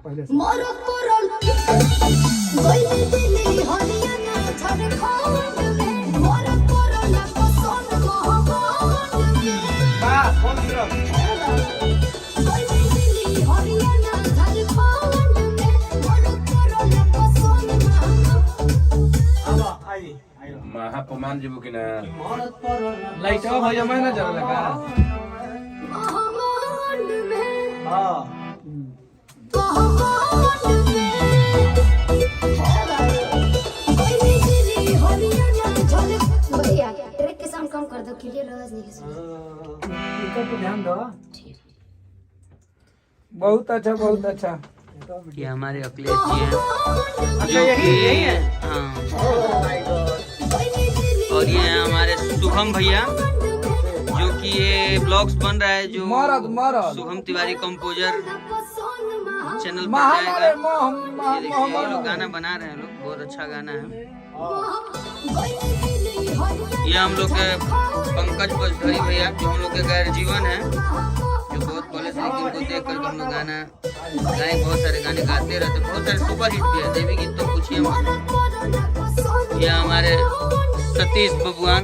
पहले से। महापमान जीवो कि ना लाइट ऑफ हो जाए ना जरा लगा हां भैया ट्रैक के साउंड कम कर दो क्लियर आवाज नहीं सुन स्पीकर पे ध्यान दो। बहुत अच्छा बहुत अच्छा। ये हमारे अखिलेश जी हैं अच्छा यही है। हाँ और ये हैं हमारे शुभम भैया जो कि ये ब्लॉग्स बन रहा है जो महाराज शुभम तिवारी कंपोजर चैनल पर हमारे जाएगा। ये देखिए ये लोग गाना बना रहे हैं लोग बहुत अच्छा गाना है। ये हम लोग के पंकज बजधरी भैया जो हम लोग के गैर जीवन है जो बहुत पहले से इनको देख करके हम लोग गाना गाए बहुत सारे गाने गाते रहते बहुत सारे सुपर हिट भी है देवी गीत तो पूछिए मत। ये हमारे सतीश बबुआन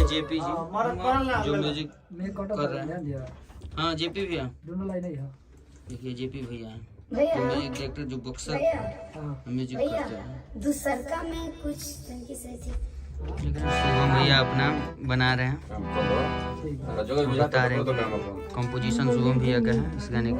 जेपी जी जो म्यूजिक कर रहे हैं। हाँ जेपी भैया दोनों लाइन है। देखिए जेपी भैया हैं भैया म्यूजिक डायरेक्टर जो बक्सर म्यूजिक भैया करते हैं। दूसरका में कुछ तंकी से थी लेकिन शुभम भैया अपना बना रहे हैं बता रहे हैं कंपोजिशन शुभम भैया का है इस गाने का।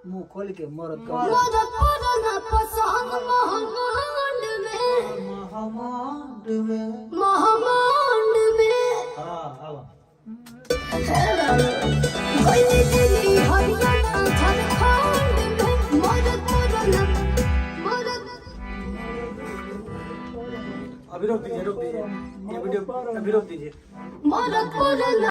मुंह खोल के मरद का महामांड में अभी रोक दीजिए ये वीडियो अभी रोक दीजिए।